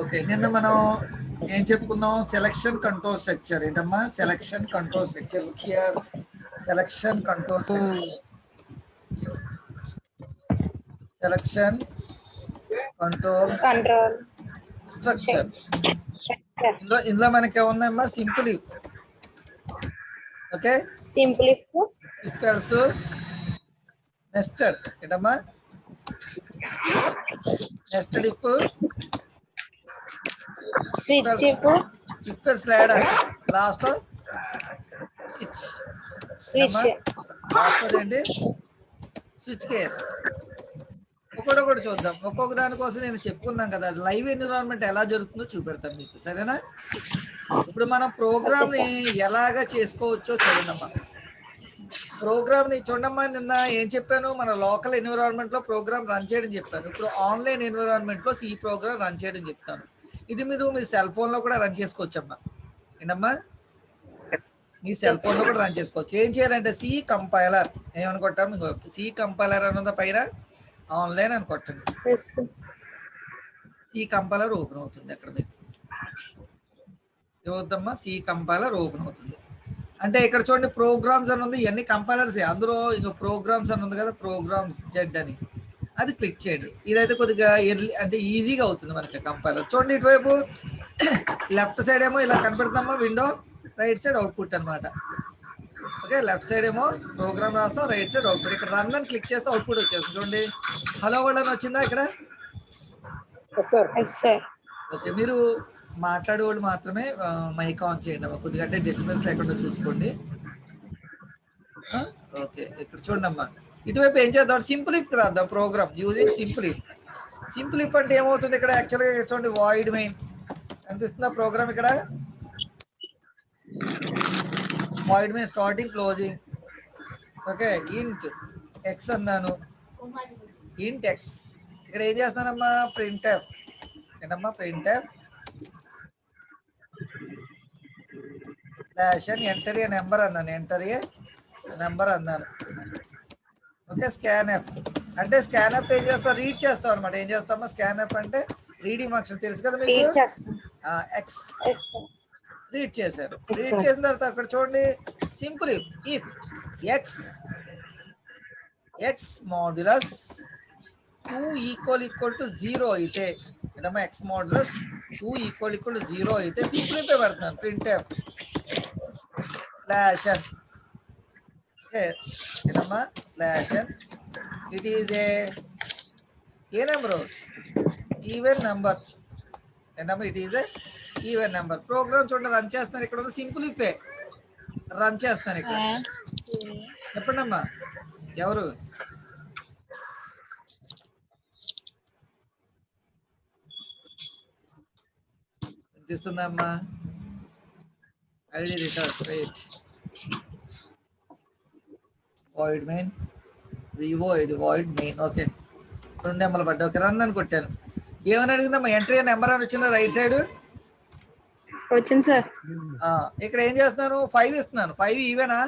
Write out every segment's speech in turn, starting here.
Okay, నిన్న మనం ఏం చెప్పుకున్నాం? Selection control structure. ఏంటమ్మా selection control structure? Here selection control structure, selection control structure. ఇందులో మనకి ఏముందమ్మా? Simple if. Okay, simple if else, nested. ఏంటమ్మా? Nested if, switch if else ladder, last లో స్విచ్. లాస్ట్ ఏంటి? Switch case. ఒకటి చూద్దాం. ఒక్కొక్క దానికోసం నేను చెప్పుకున్నాం కదా, లైవ్ ఎన్విరాన్మెంట్ ఎలా జరుగుతుందో చూపెడతాను మీకు, సరేనా? ఇప్పుడు మనం ప్రోగ్రామ్ ని ఎలాగా చేసుకోవచ్చో చూడండమ్మా. ప్రోగ్రామ్ ని చూడమ్మా. నిన్న ఏం చెప్పాను? మన లోకల్ ఎన్విరాన్మెంట్ లో ప్రోగ్రామ్ రన్ చేయడం చెప్పాను. ఇప్పుడు ఆన్లైన్ ఎన్విరాన్మెంట్ లో సి ప్రోగ్రామ్ రన్ చేయడం చెప్తాను. ఇది మీరు మీ సెల్ ఫోన్ లో కూడా రన్ చేసుకోవచ్చమ్మా. ఏంటమ్మా? మీ సెల్ ఫోన్ లో కూడా రన్ చేసుకోవచ్చు. ఏం చేయాలంటే సి కంపైలర్ ఏమనుకుంటాం? సి కంపైలర్ అన్నది పైన ఆన్లైన్ అని కొట్టండి. సి కంపైలర్ ఓపెన్ అవుతుంది. అక్కడ మీకు ఏమవుతుందమ్మా? సి కంపైలర్ ఓపెన్ అవుతుంది. అంటే ఇక్కడ చూడండి, ప్రోగ్రామ్స్ అని ఉంది. ఇవన్నీ కంపైలర్స్. అందులో ఇంకో ప్రోగ్రామ్స్ అని ఉంది కదా, ప్రోగ్రామ్స్ జెడ్ అని, అది క్లిక్ చేయండి. ఇదైతే కొద్దిగా ఎర్లీ అంటే ఈజీగా అవుతుంది మనకి కంపైలర్. చూడండి, ఇటువైపు లెఫ్ట్ సైడ్ ఏమో ఇలా కనపడుతుందమ్మా విండో, రైట్ సైడ్ అవుట్పుట్ అనమాట. ఓకే, లెఫ్ట్ సైడ్ ఏమో ప్రోగ్రామ్ రాస్తాం, రైట్ సైడ్ అవుట్పుట్. ఇక్కడ రన్ అని క్లిక్ చేస్తే అవుట్పుట్ వచ్చేస్తుంది. చూడండి, హలో వరల్డ్ అని వచ్చిందా ఇక్కడ? ఓకే, మీరు మాట్లాడేవాళ్ళు మాత్రమే మైక్ ఆన్ చేయండి అమ్మా, కొద్దిగా అంటే డిస్టర్బెన్స్ లేకుండా చూసుకోండి. ఓకే, ఇక్కడ చూడండి అమ్మా, ఇటువైపు ఏం చేద్దాం? సింపుల్ ఇఫ్ రాద్దాం. Program using simple if. Simple if అంటే ఏమవుతుంది? ఇక్కడ యాక్చువల్గా చూడండి, వాయిడ్ మెయిన్ అనిపిస్తుందా ప్రోగ్రామ్? ఇక్కడ void main starting closing. Okay, int X అన్నాను, ఇంట్ ఎక్స్. ఇక్కడ ఏం చేస్తానమ్మా? Print F. ఏంటమ్మా? ప్రింట్ ఎఫ్ స్లాష్ అని ఎంటర్ ఏ నెంబర్ అన్నాను, ఎంటర్ ఏ నెంబర్ అన్నాను. ఓకే, స్కాన్ ఎఫ్ అంటే స్కాన్ ఎఫ్ ఏం చేస్తాం? రీడ్ చేస్తాం అనమాట. ఏం చేస్తామా? స్కాన్ ఎఫ్ అంటే రీడింగ్ ఫంక్షన్ తెలుసు కదా మీకు. ఎక్స్ రీడ్ చేశారు. రీడ్ చేసిన తర్వాత అక్కడ చూడండి, simple if if X X modulus 2 = 0 అయితే, ఏదమ్మా ఎక్స్ మాడ్యులస్ 2 = 0 అయితే సింపుల్ ఇఫ్ పెడుతున్నాను. Print F slash N. Okay, ఏదమ్మా? Slash N. It is a number? Even number. ఏంటమ్మా? It is a even number. Program చూడండి, రన్ చేస్తున్నాను. ఇక్కడ ఉన్న సింపుల్ ఇఫే రన్ చేస్తాను. ఇక్కడ చెప్పండి అమ్మా, ఎవరు? వినిపిస్తుందమ్మా? ID return right, void main, void main. Okay, 2 నెంబర్లు పడ్డా. ఓకే, రన్ అని కొట్టాను. ఏమని అడిగిందమ్మా? ఎంట్రీ నెంబర్ అని వచ్చిందా రైట్ సైడ్? వచ్చింది సార్. ఇక్కడ ఏం చేస్తున్నాను? 5 ఇస్తున్నాను. 5 ఈవెనా?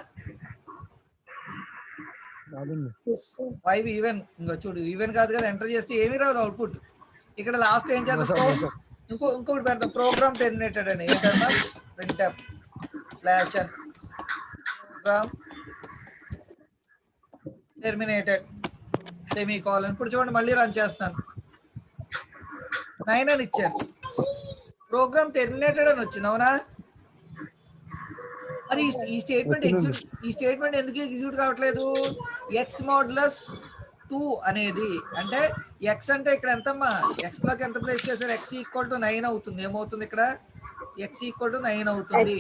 5 ఈవెన్. ఇంకో చూడు, ఈవెన్ కాదు కదా. ఎంటర్ చేస్తే ఏమీ రాదు అవుట్పుట్. ఇక్కడ లాస్ట్ ఏం చేద్దాం? ఇంకొకటి పెడతాం, ప్రోగ్రామ్ టెర్మినేటెడ్ అని. ఏంటన్నా? Print F slash N program terminated semicolon. ఇప్పుడు చూడండి, మళ్ళీ రన్ చేస్తున్నాను. 9 అని ఇచ్చాను. ప్రోగ్రామ్ టెర్మినేటెడ్ అని వచ్చింది, అవునా? మరి ఈ స్టేట్మెంట్ ఎందుకు ఎగ్జిక్యూట్ కావట్లేదు? ఎక్స్ మాడ్యులస్ 2 అనేది అంటే ఎక్స్ అంటే ఇక్కడ ఎంతమ్మా? ఎక్స్ లోకి ఎంత ప్లేస్ చేశారు? ఎక్స్ ఈక్వల్ టు 9 అవుతుంది. ఏమవుతుంది ఇక్కడ? ఎక్స్ ఈక్వల్ టు 9 అవుతుంది.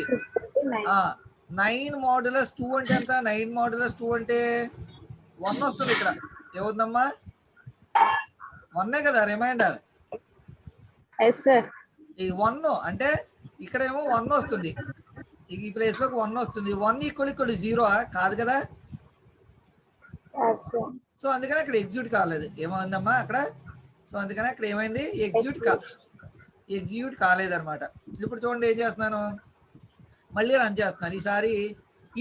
9 మాడ్యులస్ 2 అంటే ఎంత? 9 మాడ్యులస్ 2 అంటే 1 వస్తుంది. ఇక్కడ ఏమవుతుందమ్మా? 1 కదా రిమైండర్. ఈ 1 అంటే ఇక్కడ ఏమో 1 వస్తుంది. ఈ ప్లేస్ లోకి 1 వస్తుంది. 1 = 0 కాదు కదా. సో అందుకని అక్కడ ఎగ్జిక్యూట్ కాలేదు. ఏమైందమ్మా అక్కడ? సో అందుకని అక్కడ ఏమైంది? ఎగ్జిక్యూట్ కాలేదన్నమాట. ఇప్పుడు చూడండి, ఏం చేస్తున్నాను? మళ్ళీ రన్ చేస్తున్నాను. ఈసారి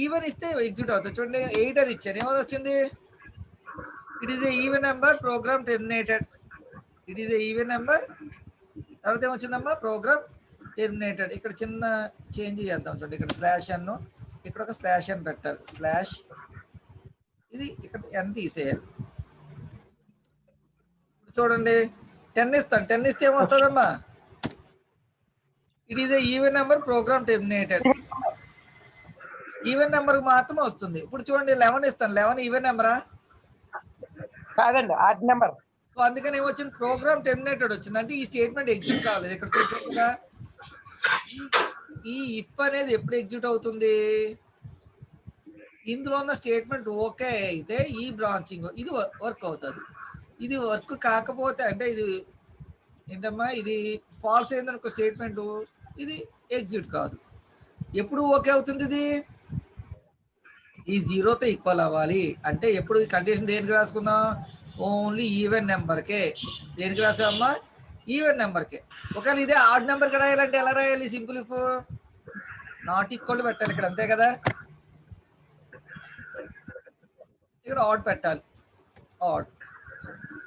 ఈవెన్ ఇస్తే ఎగ్జిక్యూట్ అవుతుంది. చూడండి, 8 అని ఇచ్చాను. ఏమో వచ్చింది? It is a even number, program terminated. It is a even number. తర్వాత ఏమొచ్చిందమ్మా ప్రోగ్రామ్ టెర్మినేటెడ్. ఇక్కడ చిన్న చేంజ్ చేద్దాం చూడండి, ఇక్కడ స్లాష్ అన్ను ఇక్కడ ఒక స్లాష్ అని పెట్టాలి, స్లాష్ ఇది ఇక్కడ ఎన్ తీసేయాలి. చూడండి 10 ఇస్తాను, 10 ఇస్తే ఏమొస్తుందమ్మా, it is a even number program terminated. Even number మాత్రమే వస్తుంది. ఇప్పుడు చూడండి 11 ఇస్తాను, 11 ఈవెన్ నెంబరా కాదండి, ఆడ్ నెంబర్. సో అందుకని ఏమొచ్చింది, ప్రోగ్రామ్ టెర్మినేటెడ్ వచ్చింది. అంటే ఈ స్టేట్మెంట్ ఎగ్జిక్యూట్ కాలేదు. ఇక్కడ చూసారుగా ఈ ఇఫ్ అనేది ఎప్పుడు ఎగ్జిక్యూట్ అవుతుంది, ఇందులో ఉన్న స్టేట్మెంట్ ఓకే అయితే ఈ బ్రాంచింగ్ ఇది వర్క్ అవుతుంది. ఇది వర్క్ కాకపోతే అంటే ఇది ఏంటమ్మా, ఇది ఫాల్స్ అయిందనుకో స్టేట్మెంట్, ఇది ఎగ్జిక్యూట్ కాదు. ఎప్పుడు ఓకే అవుతుంది, ఇది ఈ 0తో ఈక్వల్ అవ్వాలి. అంటే ఎప్పుడు ఈ కండిషన్ దేనికి రాసుకుందాం, ఓన్లీ ఈవెన్ నెంబర్కే. దేనికి రాసామమ్మా, ఈవెన్ నెంబర్కే. ఒకవేళ ఇదే ఆడ్ నెంబర్కి రాయాలంటే ఎలా రాయాలి, సింపుల్ ఇఫ్ నాట్ ఈక్వల్ పెట్టాలి ఇక్కడ, అంతే కదా. ఇక్కడ ఆడ్ పెట్టాలి, ఆడ్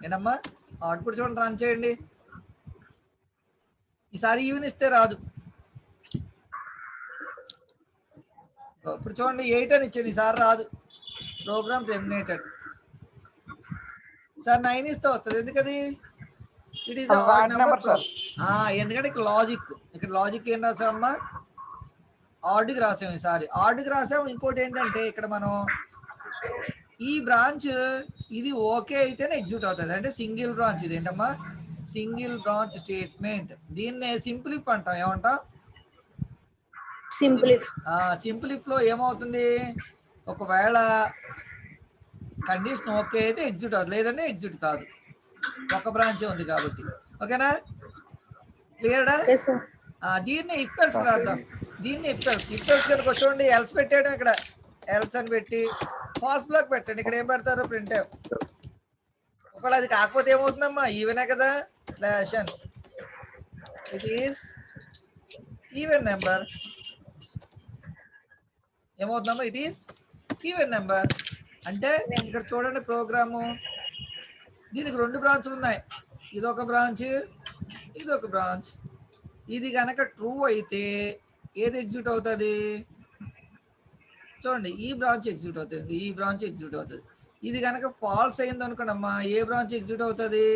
ఏంటమ్మా ఆడ్. ఇప్పుడు చూడండి రన్ చేయండి, ఈసారి ఈవెన్ ఇస్తే రాదు. ఇప్పుడు చూడండి 8 అని ఇచ్చాను, ఈసారి రాదు, ప్రోగ్రామ్ టెర్మినేటెడ్. సార్ 9 ఇస్తే వస్తుంది, ఎందుకది ఇట్ ఈస్ ఆడ్ నెంబర్. ఎందుకంటే ఇక్కడ లాజిక్ ఏం రాసామమ్మా, ఆర్డ్కి రాసాము. ఈసారి ఆర్డ్కి రాసాము. ఇంకోటి ఏంటంటే ఇక్కడ మనం ఈ బ్రాంచ్ ఇది ఓకే అయితేనే ఎగ్జిక్యూట్ అవుతుంది. అంటే సింగిల్ బ్రాంచ్, ఇది ఏంటమ్మా సింగిల్ బ్రాంచ్ స్టేట్మెంట్. దీన్నే సింపుల్ ఇఫ్ అంటాం. ఏమంటాం, సింపుల్ ఇఫ్ లో ఏమవుతుంది, ఒకవేళ కండిషన్ ఓకే అయితే ఎగ్జిక్యూట్ అవుతుంది, లేదంటే ఎగ్జిక్యూట్ కాదు. ఒక బ్రాంచ్ ఉంది కాబట్టి. ఓకేనా, క్లియర్డా. దీన్ని ఇఫ్ఎల్స్ రాద్దాం. దీన్ని ఇఫ్ఎల్స్ కనుక చూడండి, ఎల్స్ పెట్టాడు, ఇక్కడ ఎల్స్ అని పెట్టి ఫాల్స్ బ్లాక్ పెట్టండి. ఇక్కడ ఏం పెడతారు, ప్రింట్. ఒకవేళ అది కాకపోతే ఏమవుతుందమ్మా, ఈవెనే కదా, స్లాష్ అని ఇట్ ఈస్ ఈవెన్ నెంబర్. ఏమవుతుందమ్మా, ఇట్ ఈస్ ఈవెన్ నెంబర్. అంటే ఇక్కడ చూడండి ప్రోగ్రాము, దీనికి 2 బ్రాంచ్లు ఉన్నాయి, ఇదొక బ్రాంచ్, ఇదొక బ్రాంచ్. ఇది కనుక ట్రూ అయితే ఏది ఎగ్జిక్యూట్ అవుతుంది, చూడండి ఈ బ్రాంచ్ ఎగ్జిక్యూట్ అవుతుంది, ఈ బ్రాంచ్ ఎగ్జిక్యూట్ అవుతుంది. ఇది కనుక ఫాల్స్ అయింది అనుకోండమ్మా, ఏ బ్రాంచ్ ఎగ్జిక్యూట్ అవుతుంది,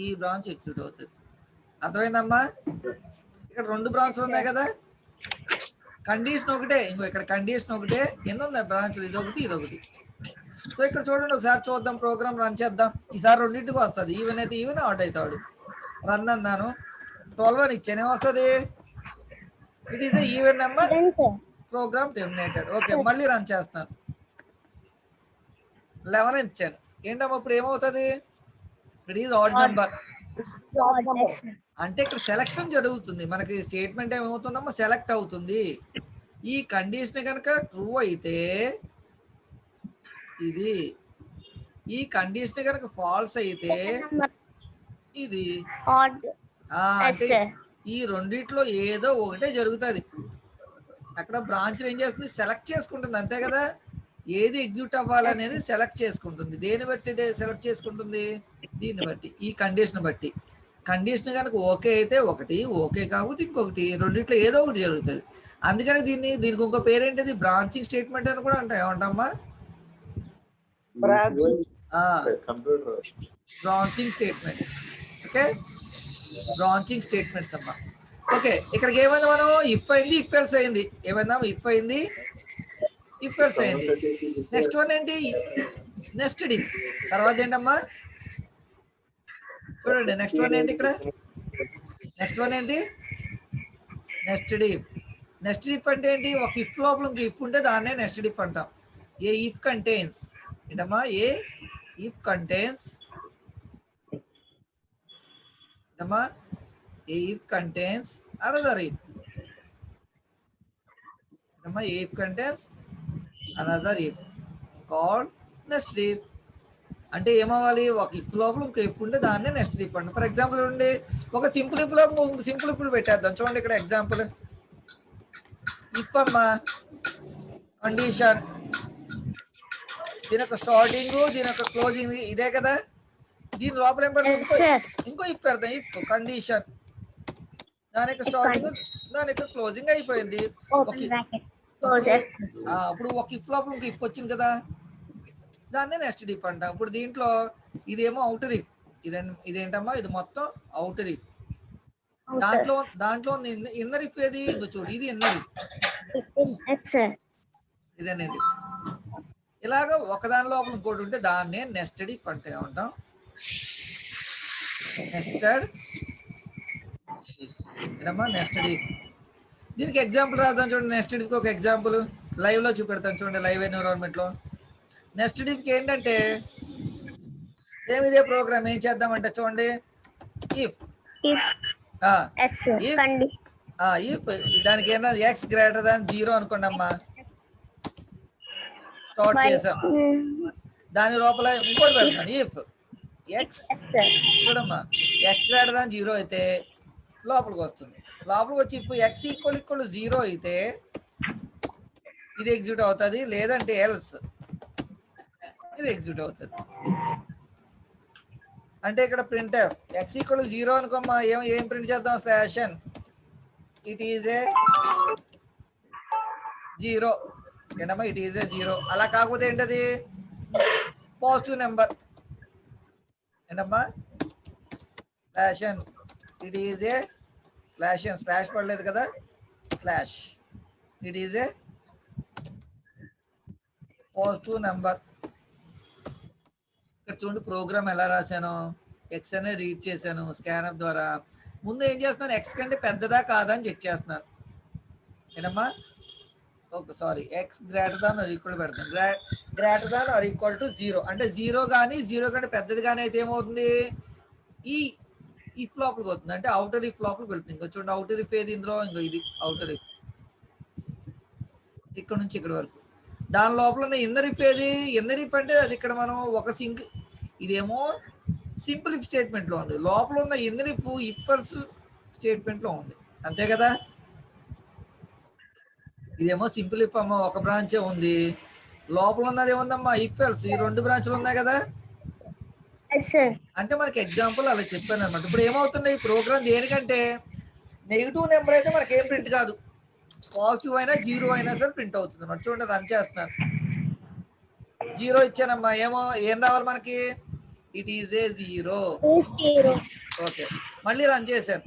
ఈ బ్రాంచ్ ఎగ్జిక్యూట్ అవుతుంది. అర్థమైందమ్మా. ఇక్కడ 2 బ్రాంచ్లు ఉన్నాయి కదా, కండిషన్ ఒకటే, ఇంకో ఇక్కడ కండిషన్ ఒకటే. ఎన్ని ఉన్నాయి బ్రాంచ్లు, ఇదొకటి ఇదొకటి. సో ఇక్కడ చూడండి, ఒకసారి చూద్దాం, ప్రోగ్రామ్ రన్ చేద్దాం. ఈసారి రెండింటికి వస్తుంది, ఈవెన్ అయితే ఈవెన్, ఆడ్ అవుతాడు. రన్ అన్నాను, 12 అని ఇచ్చాను, ఏమొస్తుంది, it is even number program terminated. Okay, మళ్ళీ రన్ చేస్తున్నాను, 11 అని ఇచ్చాను. ఏంటమ్మా ఇప్పుడు ఏమవుతుంది, ఇట్ ఈస్ ఆడ్ నెంబర్. అంటే ఇక్కడ సెలక్షన్ జరుగుతుంది, మనకి స్టేట్మెంట్ ఏమవుతుందమ్మా, సెలెక్ట్ అవుతుంది. ఈ కండిషన్ కనుక ట్రూ అయితే ఇది, ఈ కండిషన్ కనుక ఫాల్స్ అయితే ఇది. అంటే ఈ రెండిట్లో ఏదో ఒకటే జరుగుతుంది. అక్కడ బ్రాంచ్ ఏం చేస్తుంది, సెలెక్ట్ చేసుకుంటుంది, అంతే కదా. ఏది ఎగ్జిక్యూట్ అవ్వాలనేది సెలెక్ట్ చేసుకుంటుంది. దేని బట్టి సెలెక్ట్ చేసుకుంటుంది, దీన్ని బట్టి, ఈ కండిషన్ బట్టి. కండిషన్ కనుక ఓకే అయితే ఒకటి, ఓకే కాకపోతే ఇంకొకటి, రెండిట్లో ఏదో ఒకటి జరుగుతుంది. అందుకని దీనికి ఇంకో పేరేంటిది, బ్రాంచింగ్ స్టేట్మెంట్ అని కూడా అంటాం. ఏమంటామా, branching statements. Okay, branching statements అమ్మా. ఓకే, ఇక్కడికి ఏమైంది, మనం ఇఫ్ అయింది, ఇఫ్ ఎల్స్ అయింది. ఏమైందా, ఇఫ్ అయింది, ఇఫ్ ఎల్స్ అయింది. నెక్స్ట్ వన్ ఏంటి, నెస్టెడ్ ఇఫ్. తర్వాత ఏంటమ్మా, చూడండి నెక్స్ట్ వన్ ఏంటి, ఇక్కడ నెక్స్ట్ వన్ ఏంటి, నెస్టెడ్ ఇఫ్. నెస్టెడ్ ఇఫ్ అంటే ఏంటి, ఒక ఇఫ్ లోపల ఇంక ఇఫ్ ఉంటే దాన్నే నెస్టెడ్ ఇఫ్ అంటాం. ఏ ఇఫ్ కంటైన్స్, ఏంటమ్మా, ఏ ఇఫ్ కంటైన్స్, ఏంటమ్మా, a if contains another if. ఏంటమ్మా, a if contains another if called nested if. అంటే ఏమవ్వాలి, ఒక ఇఫ్ లోపల ఇంకో ఇఫ్ ఉంటే దాన్నే నెస్టెడ్ ఇఫ్ అంటాం. ఫర్ ఎగ్జాంపుల్ ఉండి ఒక సింపుల్ ఇఫ్ లో ఇంకొక సింపుల్ ఇఫ్ పెట్టేద్దాం. చూడండి ఇక్కడ ఎగ్జాంపుల్, ఇఫ్ అమ్మా కండిషన్, దీని యొక్క స్టార్టింగ్, దీని యొక్క క్లోజింగ్ ఇదే కదా. దీని లోపల ఏం పెడతాం? సార్ ఇంకో ఇఫ్ పెడతాం. ఇఫ్ కండిషన్, దాని యొక్క స్టార్టింగ్, దాని యొక్క క్లోజింగ్ అయిపోయింది. ఓపెన్ బ్రాకెట్ అప్పుడు క్లోజర్. అప్పుడు ఒక ఇఫ్ లోపల ఇంకో ఇఫ్ వచ్చింది కదా, దాన్నే నెస్టెడ్ ఇఫ్ అంటాం. ఇప్పుడు దీంట్లో ఇదేమో అవుటర్ ఇఫ్, ఇదేంటమ్మా, ఇది మొత్తం అవుటర్ ఇఫ్. దాంట్లో ఇన్నర్ ఇఫ్ ఏది? ఇంకో చూడు, ఇది ఇన్నర్ ఇఫ్, సార్ ఇదనేది. ఇలాగ ఒకదాని లోపల ఇంకోటి ఉంటే దాన్నే నెస్టెడ్ ఇఫ్ అంటే ఉంటాం. నెస్టెడ్ ఏదమ్మా, నెస్టెడ్ ఇఫ్. దీనికి ఎగ్జాంపుల్ రాద్దాం చూడండి. నెస్టెడ్ ఇఫ్ ఒక ఎగ్జాంపుల్ లైవ్ లో చూపెడతాను చూడండి. లైవ్ ఎన్విరాన్మెంట్ లో నెస్టెడ్ ఇఫ్ ఏంటంటే సేమ్ ఇదే ప్రోగ్రామ్. ఏం చేద్దామంటే చూడండి, ఇఫ్ ఇఫ్ దానికి ఏమన్నా ఎక్స్ గ్రేటర్ దాన్ 0 అనుకోండి అమ్మా, స్టార్ట్ చేసాం. దాని లోపల ఇంకోటి పెడతాను, ఇఫ్ ఎక్స్, చూడమ్మా, ఎక్స్ గ్రేటర్ దాన్ 0 అయితే లోపలికి వస్తుంది. లోపలికి వచ్చి ఇప్పుడు ఎక్స్ ఈక్వల్ 0 అయితే ఇది ఎగ్జిక్యూట్ అవుతుంది, లేదంటే ఎల్స్ ఇది ఎగ్జిక్యూట్ అవుతుంది. అంటే ఇక్కడ ప్రింట్ ఎక్స్ ఈక్వల్ 0 అనుకోమ్మా, ఏం ప్రింట్ చేద్దాం? స్లాషన్ ఇట్ ఈజ్ ఏ 0. ఏంటమ్మా, ఇట్ ఈజ్ ఏ 0. అలా కాకపోతే ఏంటది? Positive number. ఏంటమ్మా, స్లాషన్ ఇట్ ఈజ్ ఏ స్లాషన్, స్లాష్ పడలేదు కదా, slash it is A positive number. ఇక్కడ చూడండి ప్రోగ్రామ్ ఎలా రాశాను. ఎక్స్ అనే రీడ్ చేశాను స్కానర్ ద్వారా. ముందు ఏం చేస్తున్నాను, ఎక్స్ కంటే పెద్దదా కాదా అని చెక్ చేస్తున్నాను. ఏనమ్మా, okay sorry, X greater than or equal పెడతాను. Greater than or equal to 0 అంటే 0 కానీ 0 కంటే పెద్దది కానీ అయితే ఏమవుతుంది? ఈ ఇఫ్ లోపలికి వస్తుంది, అంటే అవుటర్ ఇఫ్ లోపలికి వెళ్తుంది. ఇంకో చూడండి, అవుటర్ ఇఫ్ ఏది ఇందులో? ఇంకో ఇది అవుటర్ ఇఫ్, ఇక్కడ నుంచి ఇక్కడ వరకు. దాని లోపల ఇన్నర్ ఇఫ్ ఏది? ఇన్నర్ ఇఫ్ అంటే అది ఇక్కడ మనం ఒక ఇదేమో సింపుల్ ఇఫ్ స్టేట్మెంట్ లో ఉంది. లోపల ఉన్న ఇన్నర్ ఇఫ్ ఇప్పర్స్ స్టేట్మెంట్ లో ఉంది, అంతే కదా. ఇదేమో సింపుల్ ఇఫ్ అమ్మ, ఒక బ్రాంచే ఉంది. లోపల ఉన్నది ఏముందమ్మా? If else. ఈ 2 బ్రాంచ్లు ఉన్నాయి కదా. అంటే మనకి ఎగ్జాంపుల్ అలా చెప్పాను అనమాట. ఇప్పుడు ఏమవుతుంది, ఈ ప్రోగ్రామ్ దేనికంటే నెగిటివ్ నెంబర్ అయితే మనకి ఏం ప్రింట్ కాదు, పాజిటివ్ అయినా 0 అయినా సరే ప్రింట్ అవుతుంది అనమాట. చూడండి, రన్ చేస్తున్నాను. 0 ఇచ్చానమ్మా, ఏం రావాలి మనకి? It is A 0. ఓకే, మళ్ళీ రన్ చేశాను.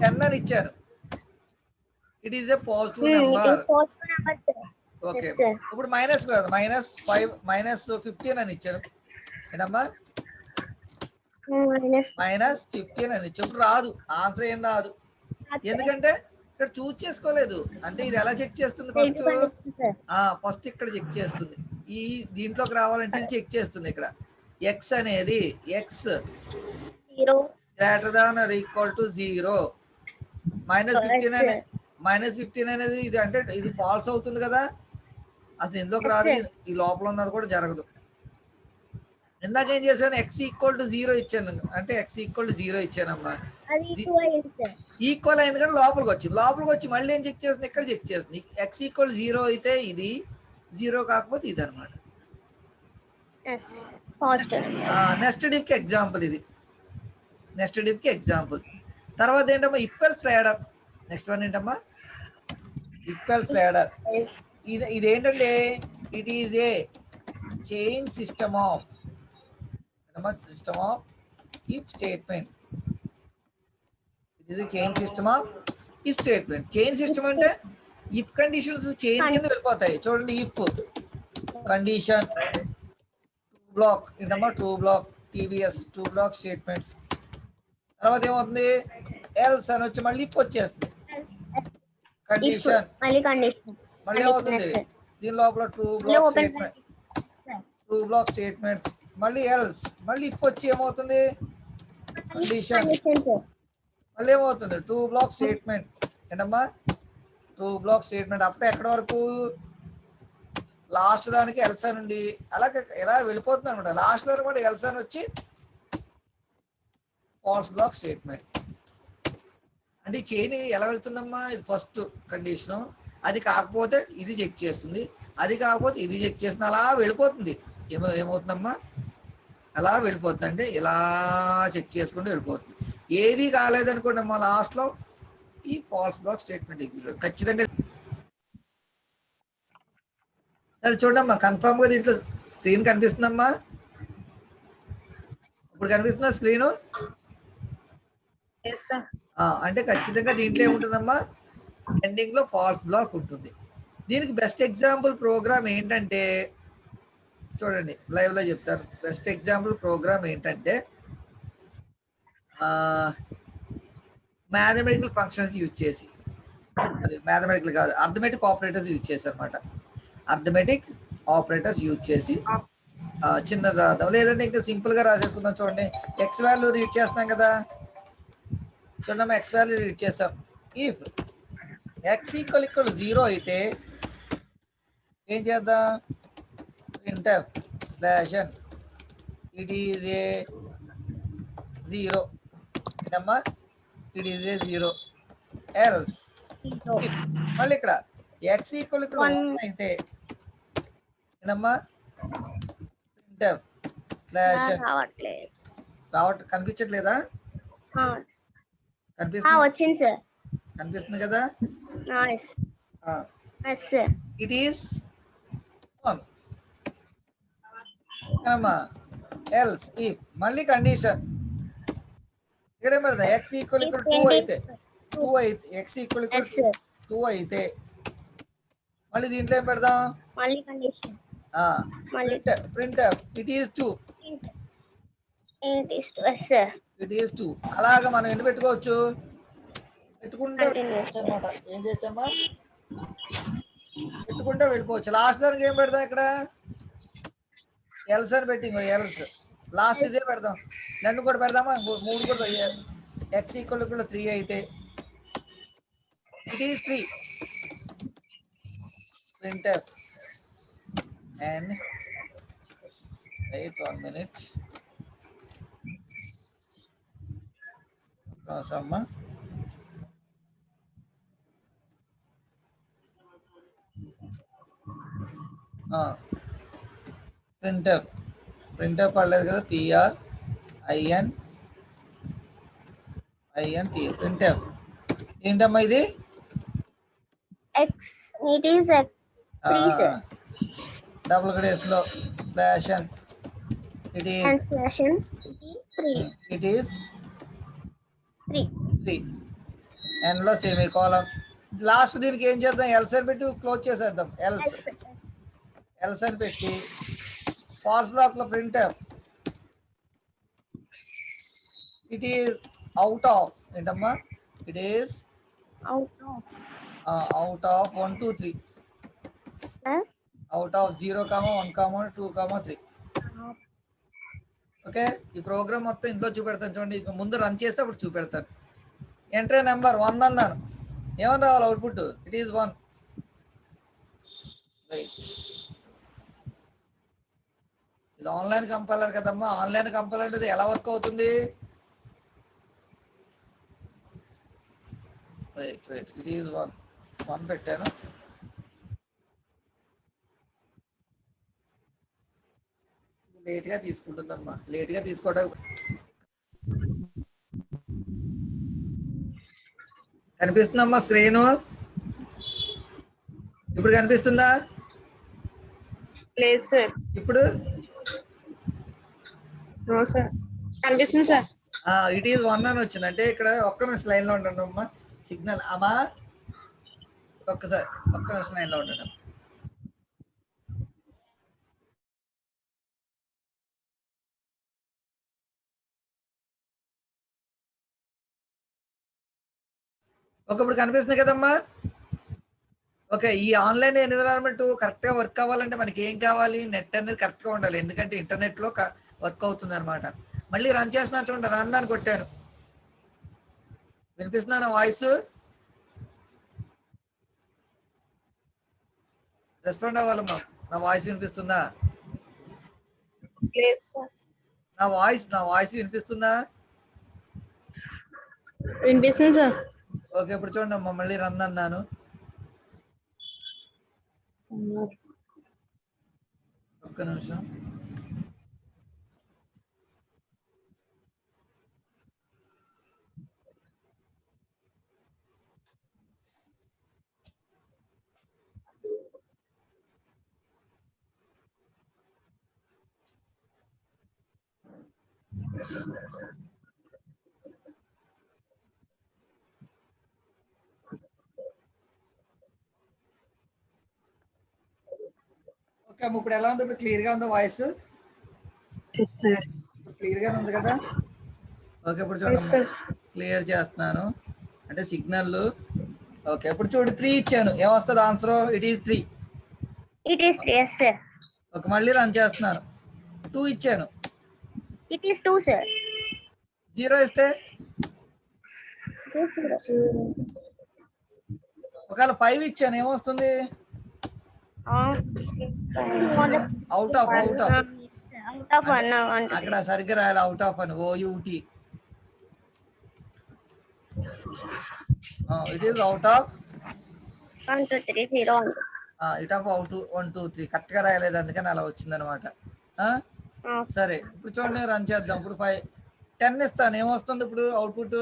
10 అని ఇచ్చాను, it is A positive number. Okay, ఇప్పుడు మైనస్ కాదు, -15 అని ఇచ్చాను. ఏంటమ్మా, -15 అని ఇచ్చాను. ఇప్పుడు రాదు, ఆన్సర్ ఏం రాదు. ఎందుకంటే ఇక్కడ చూస్ చేసుకోలేదు. అంటే ఇది ఎలా చెక్ చేస్తుంది? ఫస్ట్ ఇక్కడ చెక్ చేస్తుంది. దీంట్లోకి రావాలంటే చెక్ చేస్తుంది. ఇక్కడ ఎక్స్ అనేది X greater than or equal to 0. -15 అనేది ఇది, అంటే ఇది ఫాల్స్ అవుతుంది కదా, అసలు ఎందుకు రాదు. ఈ లోపల ఉన్నది కూడా జరగదు. ఇందాక ఏం చేశాను, ఎక్స్ ఈక్వల్ టు 0 ఇచ్చాను, అంటే ఎక్స్ ఈక్వల్ టు 0 ఇచ్చానమ్మా. ఈక్వల్ అయింది కానీ లోపలికి వచ్చి మళ్ళీ ఏం చెక్ చేస్తుంది? ఇక్కడ చెక్ చేస్తుంది. ఎక్స్ ఈక్వల్ 0 అయితే ఇది, 0 కాకపోతే ఇది అనమాట. నెస్టెడ్ ఇఫ్ కి ఎగ్జాంపుల్ ఇది. నెస్టెడ్ ఇఫ్ కి ఎగ్జాంపుల్. తర్వాత ఏంటమ్మా, if else ladder. Next one ఏంటమ్మా, ఇఫ్ ఎల్స్ లాడర్. ఇదేంటంటే it is A chain system of if statement. It is A chain system of if statement. Chain system అంటే if conditions chain కింద వెళ్ళిపోతాయి. చూడండి, if condition 2 black ఏంటమ్మా, 2 black TBS 2 black statements. తర్వాత ఏమవుతుంది, else అని వచ్చి మళ్ళీ ఇఫ్ వచ్చేస్తుంది. కండిషన్ మళ్ళీ ఏమవుతుంది, దీని లోపల 2 బ్లాక్ స్టేట్మెంట్స్, మళ్ళీ ఎల్స్, మళ్ళీ ఇఫ్ వచ్చి ఏమవుతుంది, కండిషన్, మళ్ళీ ఏమవుతుంది 2 బ్లాక్ స్టేట్మెంట్. ఏంటమ్మా, 2 బ్లాక్ స్టేట్మెంట్. అప్పుడే ఎక్కడ వరకు? లాస్ట్ దానికి ఎల్స్ అని ఉండి అలాగే ఎలా వెళ్ళిపోతుంది అనమాట. లాస్ట్ దానికి కూడా ఎల్స్ అని వచ్చి ఫాల్స్ బ్లాక్ స్టేట్మెంట్. అంటే ఈ చైన్ ఎలా వెళ్తుందమ్మా, ఇది ఫస్ట్ కండిషన్, అది కాకపోతే ఇది చెక్ చేస్తుంది, అది కాకపోతే ఇది చెక్ చేస్తుంది, అలా వెళ్ళిపోతుంది. ఏమవుతుందమ్మా, అలా వెళ్ళిపోతుంది, అంటే ఇలా చెక్ చేసుకుంటూ వెళ్ళిపోతుంది. ఏది కాలేదనుకోండి మా లాస్ట్లో ఈ ఫాల్స్ బ్లాక్ స్టేట్మెంట్ ఎగ్జిక్యూట్ ఖచ్చితంగా. సరే చూడమ్మా, కన్ఫామ్గా దీంట్లో స్క్రీన్ కనిపిస్తుందమ్మా? ఇప్పుడు కనిపిస్తుందా స్క్రీను? అంటే ఖచ్చితంగా దీంట్లో ఏముంటుందమ్మా, ఎండింగ్ లో ఫాల్స్ బ్లాక్ ఉంటుంది. దీనికి బెస్ట్ ఎగ్జాంపుల్ ప్రోగ్రామ్ ఏంటంటే, చూడండి లైవ్ లో చెప్తాను. బెస్ట్ ఎగ్జాంపుల్ ప్రోగ్రామ్ ఏంటంటే మ్యాథమెటికల్ ఫంక్షన్స్ యూజ్ చేసి, అది మ్యాథమెటికల్ కాదు, అర్థమెటిక్ ఆపరేటర్స్ యూజ్ చేసి అనమాట. అర్థమెటిక్ ఆపరేటర్స్ యూజ్ చేసి చిన్నది రాద్దాం, లేదంటే ఇంకా సింపుల్ గా రాసేసుకుందాం. చూడండి, ఎక్స్ వాల్యూ రీడ్ చేస్తాం కదా, చూడమ్మా ఎక్స్ వాల్యూ రీడ్ చేస్తాం. ఇఫ్ ఎక్స్ ఈక్వల్ 0 అయితే ఏం చేద్దాం, printf slash n it is ఏ 0 అమ్మా, ఇట్ ఈజ్ ఏ 0 ఎల్స్. మళ్ళీ ఇక్కడ ఎక్స్ ఈక్వల్ 1 అయితే ఏనమ్మా, printf స్లాష్ n. కనిపించట్లేదా? వచ్చింది సార్. కనిపిస్తుంది కదా, ఇట్ ఈస్ 1 అమ్మా. ఎల్స్ ఇఫ్ మళ్ళీ కండిషన్ ఇక్కడ ఏం పెడతాం, ఎక్స్ ఈక్వల్ 2 అయితే, ఎక్స్ ఈక్వల్ 2 అయితే మళ్ళీ దీంట్లో ఏం పెడదాం, మళ్ళీ condition print it is 2, it is 2. అలాగా మనం ఎన్ని పెట్టుకోవచ్చు, పెట్టుకుంటే అనమాట. ఏం చేయొచ్చమ్మా, పెట్టుకుంటే వెళ్ళిపోవచ్చు. లాస్ట్ దానికి ఏం పెడదాం, ఇక్కడ ఎల్స్ అని పెట్టి, ఎల్స్ లాస్ట్ ఇదే పెడదాం. 2 కూడా పెడదామా, 3 కూడా. ఎక్స్ ఈక్వల్ 3 అయితే it is 3, printf and wait 1 minute. అమ్మా ప్రింటఫ్ పడలేదు కదా, PRINT ప్రింటఫ్ ఏంటమ్మా ఇది, డబుల్ కడేస్లో slash n it is 3 and లో సేమీ కాలం. లాస్ట్ దీనికి ఏం చేద్దాం, ఎల్స్ అని పెట్టి క్లోజ్ చేసేద్దాం. ఎల్స్ అని పెట్టి ఫాల్స్ బ్లాక్ లో ప్రింటఫ్ ఇట్ ఈస్ అవుట్ ఆఫ్, ఏంటమ్మా, it is out of 1 2 3, out of 0, 1, 2, 3. Okay, ఈ ప్రోగ్రామ్ మొత్తం ఇంట్లో చూపెడతాను చూడండి. ఇక ముందు రన్ చేస్తే అప్పుడు చూపెడతాను. ఎంటర్ నెంబర్ 1 అన్నాను, ఏమని రావాలి అవుట్పుట్, ఇట్ ఈస్ 1. ఇది ఆన్లైన్ కంపైలర్ కదమ్మా, ఆన్లైన్ కంపైలర్ అంటే ఎలా వర్క్ అవుతుంది, ఇట్ ఈస్ 1 పెట్టాను. లేట్గా తీసుకుంటుందమ్మా, లేట్గా తీసుకోవడం. కనిపిస్తుందమ్మా స్క్రీను, ఇప్పుడు కనిపిస్తుందా? లేదు సార్. ఇప్పుడు కనిపిస్తుంది సార్. ఇట్ ఈస్ 1 అని వచ్చింది. అంటే ఇక్కడ ఒక్క నిమిషం లైన్ లో ఉండండి అమ్మా, సిగ్నల్ అమ్మా, ఒక్క నిమిషం లైన్ లో ఉండండి. ఇప్పుడు కనిపిస్తుంది కదమ్మా. ఓకే, ఈ ఆన్లైన్ ఎన్విరాన్మెంట్ కరెక్ట్ గా వర్క్ అవ్వాలంటే మనకి ఏం కావాలి, నెట్ అనేది కరెక్ట్ గా ఉండాలి. ఎందుకంటే ఇంటర్నెట్ లో వర్క్ అవుతుంది అనమాట. మళ్ళీ రన్ చేస్తున్నా చూడండి, రన్ అని కొట్టాను. వినిపిస్తున్నా నా వాయిస్? రెస్పాండ్ అవ్వాలమ్మా. నా వాయిస్ వినిపిస్తుందా? లేదు సార్. నా వాయిస్ వినిపిస్తుందా? వినిపిస్తుంది సార్. ఓకే, ఇప్పుడు చూడండి అమ్మా, మళ్ళీ రన్ అన్నాను. ఒక్క నిమిషం. ఓకే అమ్మ, ఇప్పుడు ఎలా ఉంది? ఇప్పుడు క్లియర్ గా ఉందా వాయిస్? క్లియర్ గానే ఉంది కదా? ఓకే, ఇప్పుడు చూడమ్మా, క్లియర్ చేస్తున్నాను అంటే సిగ్నల్. ఓకే, ఇప్పుడు చూడు 3 ఇచ్చాను, ఏమొస్తుంది answer? It is 3. It is 3, yes, sir. Okay, మళ్ళీ రన్ చేస్తున్నాను. 2 ఇచ్చాను, It is 2, sir. 0 ఇస్తే? It is 0. ఒకవేళ 5 ఇచ్చాను, ఏమొస్తుంది? Out of Out of 1. అక్కడ సరిగ్గా రాయాలి, అవుట్ ఆఫ్ అని, OUT. It is out of 1, 2, 3, 0. It of out 1 2 3 correct గా రాయలేదు, అందుకని అలా వచ్చింది అనమాట. సరే, ఇప్పుడు చూడండి, రన్ చేద్దాం. ఇప్పుడు 5 10 ఇస్తాను, ఏమొస్తుంది ఇప్పుడు అవుట్పుట్?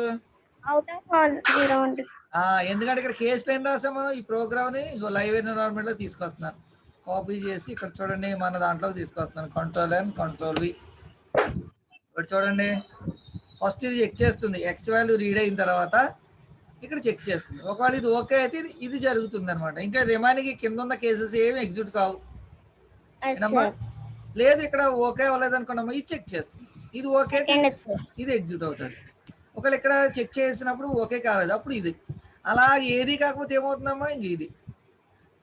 Out of 0. ఎందుకంటే ఇక్కడ కేసు లైన్ రాసాం మనం. ఈ ప్రోగ్రామ్ ని లైవ్ ఎన్విరాన్మెంట్ లో తీసుకొస్తున్నాను, కాపీ చేసి ఇక్కడ చూడండి మన దాంట్లోకి తీసుకొస్తున్నాను. Ctrl+N Ctrl+V. ఇక్కడ చూడండి, ఫస్ట్ ఇది చెక్ చేస్తుంది, ఎక్స్ వాల్యూ రీడ్ అయిన తర్వాత ఇక్కడ చెక్ చేస్తుంది. ఒకవేళ ఇది ఓకే అయితే ఇది జరుగుతుంది అనమాట. ఇంకా రిమైనింగ్ కింద ఉన్న కేసెస్ ఏమి ఎగ్జిక్యూట్ కావు. ఏనమ్మా? లేదు ఇక్కడ ఓకే అవ్వలేదు అనుకున్నామా, ఇది చెక్ చేస్తుంది. ఇది ఓకే అయితే ఇది ఎగ్జిక్యూట్ అవుతుంది. ఒకవేళ ఇక్కడ చెక్ చేసినప్పుడు ఓకే కాలేదు, అప్పుడు ఇది. అలా ఏది కాకపోతే ఏమవుతుందమ్మా, ఇంక ఇది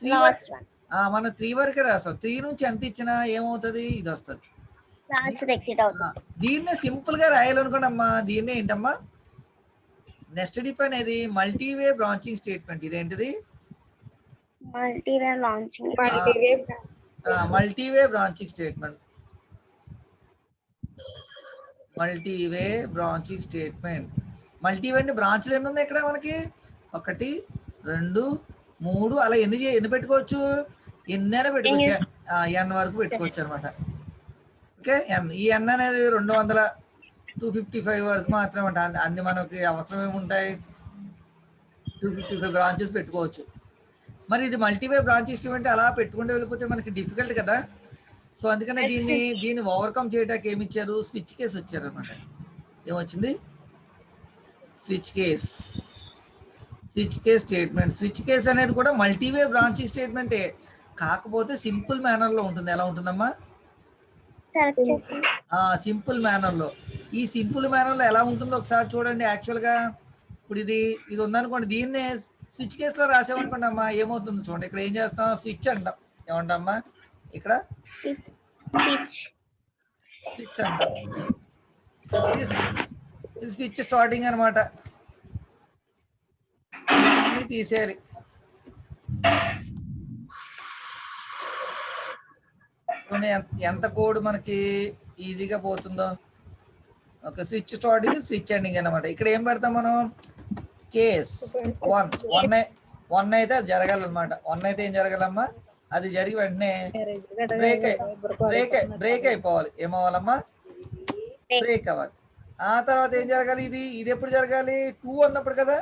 3 మనం 3 వరకే రాస్తాం. 3 నుంచి ఎంత ఇచ్చినా ఏమవుతుంది, ఇది వస్తుంది. దీన్నే సింపుల్ గా రాయాలనుకోండమ్మా, దీన్నే ఏంటమ్మా నెక్స్ట్ డిప్ అనేది మల్టీవే బ్రాంచింగ్ స్టేట్మెంట్. ఇదేంటిది? Multiway branching statement. Multiway branching statement. Multiway అంటే బ్రాంచ్లు ఎన్ని ఉన్నాయి ఇక్కడ మనకి? 1 2 3 అలా ఎన్ని పెట్టుకోవచ్చు? ఎన్నైనా పెట్టుకోవచ్చు, n వరకు పెట్టుకోవచ్చు అనమాట. ఓకే, ఈ n అనేది 255 వరకు మాత్రమే ఉంటాయి. అన్ని మనకి అవసరం ఏముంటాయి? 255 బ్రాంచెస్ పెట్టుకోవచ్చు. మరి ఇది మల్టీవే బ్రాంచ్ స్టేట్మెంట్ అలా పెట్టుకుంటూ వెళ్ళిపోతే మనకి డిఫికల్ట్ కదా. సో అందుకనే దీన్ని ఓవర్కమ్ చేయడానికి ఏమి ఇచ్చారు? స్విచ్ కేస్ వచ్చారు అనమాట. ఏమొచ్చింది? Switch case statement. Switch case అనేది కూడా మల్టీవే బ్రాంచింగ్ స్టేట్మెంటే, కాకపోతే సింపుల్ మేనర్ లో ఉంటుంది. ఎలా ఉంటుందమ్మా? సింపుల్ మేనర్ లో. ఈ సింపుల్ మేనర్ లో ఎలా ఉంటుందో ఒకసారి చూడండి. యాక్చువల్ గా ఇప్పుడు ఇది ఉందనుకోండి, దీన్నే స్విచ్ కేస్ లో రాసామనుకోండి అమ్మా, ఏమవుతుందో చూడండి. ఇక్కడ ఏం చేస్తాం? స్విచ్ అంటాం. ఏమంటామ్మా ఇక్కడ? స్విచ్ అంటాం. ఇది స్విచ్ స్టార్టింగ్ అనమాట. తీసేయాలి. ఎంత కోడ్ మనకి ఈజీగా పోతుందో. ఒక స్విచ్ స్టార్టింగ్, స్విచ్ ఎండింగ్ అనమాట. ఇక్కడ ఏం పెడతాం మనం? కేస్ 1 అయితే అది జరగాలన్నమాట. 1 అయితే ఏం జరగాలమ్మా? అది జరిగి వెంటనే బ్రేక్ అయిపోవాలి. ఏమవ్వాలమ్మా? బ్రేక్ అవ్వాలి. ఆ తర్వాత ఏం జరగాలి? ఇది ఎప్పుడు జరగాలి? 2 అన్నప్పుడు కదా.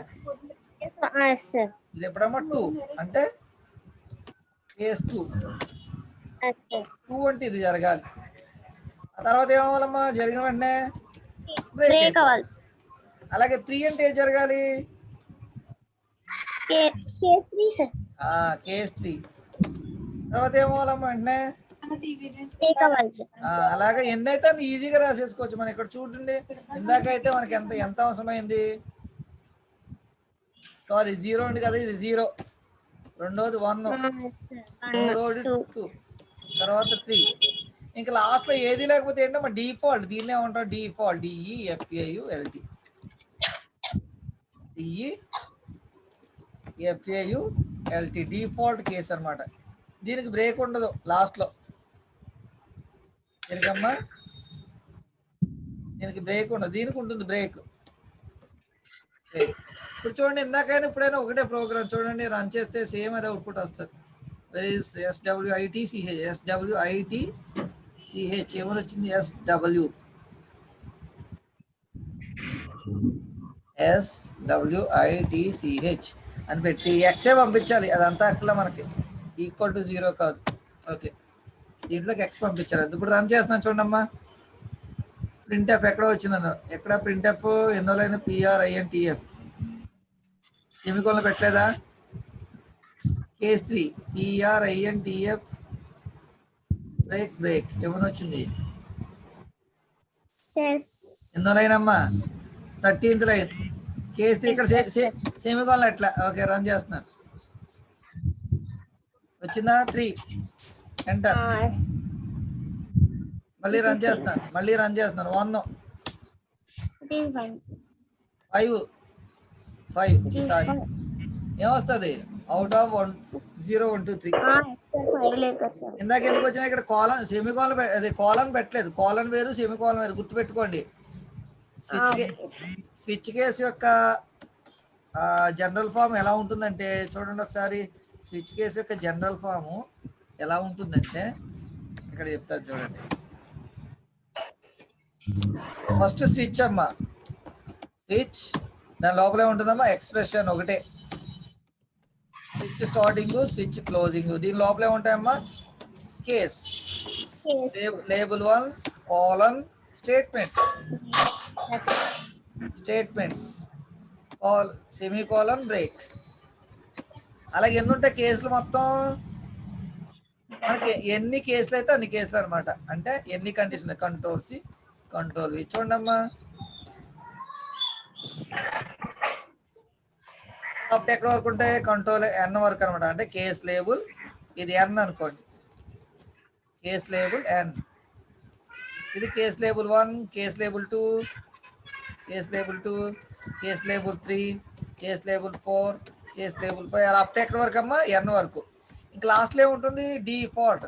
ఇది ఎప్పుడమ్మా? 2 అంటే కేస్ 2 అంటే ఇది జరగాలి. ఆ తర్వాత ఏమవ్వాలమ్మా? జరిగిన వెంటనే బ్రేక్ అవ్వాలి. అలాగే 3 అంటే ఏం జరగాలి? కేస్ 3 తర్వాత ఏమవ్వాలమ్మా? వెంటనే అలాగే ఎన్నైతే అది ఈజీగా రాసేసుకోవచ్చు మనం. ఇక్కడ చూడండి, ఇందాకైతే మనకి ఎంత అవసరమైంది? సారీ 0 ఉంది కదా, ఇది 0, రెండోది 1, మూడోది 2, తర్వాత 3. ఇంకా లాస్ట్ లో ఏది లేకపోతే ఏంటమ్మా? డిఫాల్ట్. దీన్నే ఏమంటారు? డిఫాల్ట్. DEFAULT. డిఫాల్ట్ కేస్ అనమాట. దీనికి బ్రేక్ ఉండదు లాస్ట్ లో. దీనికమ్మా దీనికి బ్రేక్ ఉండదు, దీనికి ఉంటుంది బ్రేక్. ఇప్పుడు చూడండి, ఇందాకైనా ఇప్పుడైనా ఒకటే ప్రోగ్రామ్ చూడండి, రన్ చేస్తే సేమ్ అదే అవుట్పుట్ వస్తుంది. SWITCH ఏమని వచ్చింది? SWITCH అని పెట్టి ఎక్సే పంపించాలి. అదంతా అట్లా మనకి ఈక్వల్ టు 0 కాదు. ఓకే, దీంట్లోకి ఎక్స్ పంపించాలి. ఇప్పుడు రన్ చేస్తున్నాను చూడమ్మా. ప్రింట్ఎఫ్ ఎక్కడ వచ్చిందన్న, ఎక్కడ ప్రింట్ఎఫ్ ఎన్నో లైన్ PRINTF సెమికోలన్ పెట్టలేదా? కేస్ 3 PRINTF బ్రేక్ ఏమని వచ్చింది? Yes. ఎన్నో లైన్ అమ్మా? 13th line. కేస్ 3 ఇక్కడ సెమికోలన్ ఎట్లా? ఓకే, రన్ చేస్తున్నాను. వచ్చిందా? 3 ఎంటర్. మళ్ళీ రన్ చేస్తాను 1 It is 1. 5 ఈసారి ఏమొస్తుంది? Out of 1 0 1 2 3. Sir, 5 లేదు sir. ఇందాక ఎందుకు వచ్చినా? ఇక్కడ కాలన్ సెమికోలన్ అది కాలన్ పెట్టలేదు. కాలన్ వేరు సెమికోలన్ వేరు, గుర్తుపెట్టుకోండి. స్విచ్ కేస్ యొక్క జనరల్ ఫామ్ ఎలా ఉంటుందంటే చూడండి ఒకసారి. స్విచ్ కేస్ యొక్క జనరల్ ఫాము ఎలా ఉంటుందంటే ఇక్కడ చెప్తాను చూడండి. ఫస్ట్ స్విచ్ అమ్మా, స్విచ్ దాని లోపలే ఉంటుందమ్మా ఎక్స్ప్రెషన్ ఒకటే. స్విచ్ స్టార్టింగ్, స్విచ్ క్లోజింగ్, దీని లోపలే ఉంటాయమ్మా case, label 1, colon, statements, semicolon, break. అలాగే ఎన్ని ఉంటాయి కేసులు మొత్తం? మనకి ఎన్ని కేసులు అయితే అన్ని కేసులు అనమాట. అంటే ఎన్ని condition, control C, control V. చూడండి అమ్మా, ఎక్కడ వరకు ఉంటాయి? కంట్రోల్ ఎన్ వరకు అనమాట. అంటే కేస్ లేబుల్ ఇది ఎన్ అనుకోండి, కేస్ లేబుల్ ఎన్. ఇది case label 1, case label 2, case label 2, case label 3, case label 4, case label 5. అలా అప్ ఎక్కడ వరకు అమ్మా? ఎన్ వరకు. ఇంక లాస్ట్లో ఏముంటుంది? Default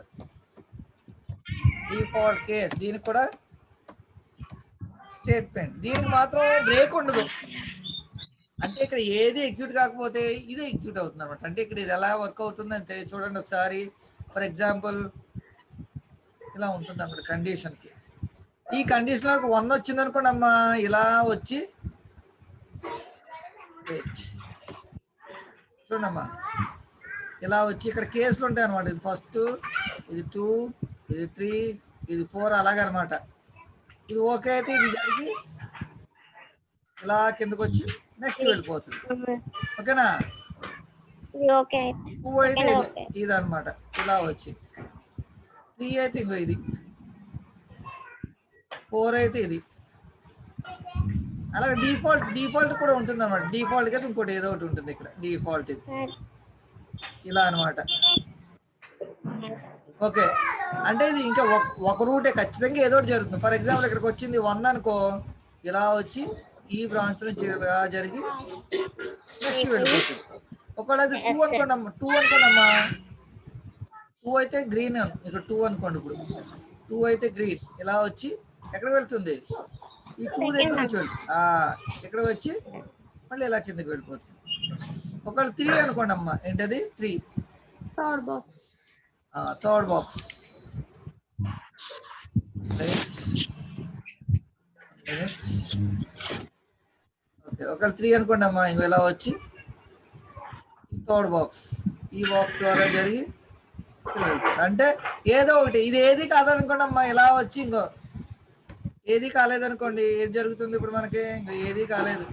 case. దీనికి కూడా స్టేట్మెంట్. దీనికి మాత్రం బ్రేక్ ఉండదు. అంటే ఇక్కడ ఏది ఎగ్జిక్యూట్ కాకపోతే ఇది ఎగ్జిక్యూట్ అవుతుంది అనమాట. అంటే ఇక్కడ ఇది ఎలా వర్క్ అవుతుంది అంటే చూడండి ఒకసారి. ఫర్ ఎగ్జాంపుల్ ఇలా ఉంటుంది అన్నమాట కండిషన్కి. ఈ కండిషన్ 1 వచ్చింది అనుకోండి అమ్మా, ఇలా వచ్చి చూడండి అమ్మా, ఇలా వచ్చి ఇక్కడ కేసులు ఉంటాయి అనమాట. ఇది ఫస్ట్, ఇది 2, ఇది 3, ఇది 4 అలాగనమాట. ఇది ఓకే అయితే ఇది జరిగి ఇలా కిందకు వచ్చి నెక్స్ట్ వెళ్ళిపోతుంది. ఓకేనా? 2 అయితే ఇది అనమాట, ఇలా వచ్చి 3 అయితే ఇంకో ఇది, 4 అయితే ఇది. అలాగే డిఫాల్ట్ కూడా ఉంటుంది అనమాట. డిఫాల్ట్ అయితే ఇంకోటి ఏదో ఒకటి ఉంటుంది ఇక్కడ. డిఫాల్ట్ ఇది ఇలా అనమాట. ఓకే, అంటే ఇది ఇంకా ఒక రూటే ఖచ్చితంగా ఏదో ఒకటి జరుగుతుంది. ఫర్ ఎగ్జాంపుల్ ఇక్కడికి వచ్చింది 1 అనుకో, ఇలా వచ్చి ఈ బ్రాంచ్ నుంచి ఇలా జరిగి నెక్స్ట్ వెళ్ళిపోతుంది. ఒకవేళ అది 2 అనుకోండమ్మా, 2 అయితే గ్రీన్, ఇక్కడ 2 అనుకోండి. ఇప్పుడు 2 అయితే గ్రీన్, ఇలా వచ్చి ఎక్కడ వెళ్తుంది? ఈ 2 దగ్గర నుంచి ఇక్కడ వచ్చి మళ్ళీ ఇలా కిందకి వెళ్ళిపోతుంది. ఒకవేళ 3 అనుకోండి అమ్మా, ఏంటది? 3 థర్డ్ బాక్స్. ఓకే, ఒకవేళ 3 అనుకోండి అమ్మా, ఇంకో ఇలా వచ్చి ఈ థర్డ్ బాక్స్, ఈ బాక్స్ ద్వారా జరిగి అంటే ఏదో ఒకటి. ఇది ఏది కాదనుకోండి అమ్మా, ఇలా వచ్చి ఇంకో ఏది కాలేదనుకోండి, ఏది జరుగుతుంది ఇప్పుడు మనకి? ఇంకా ఏది కాలేదు.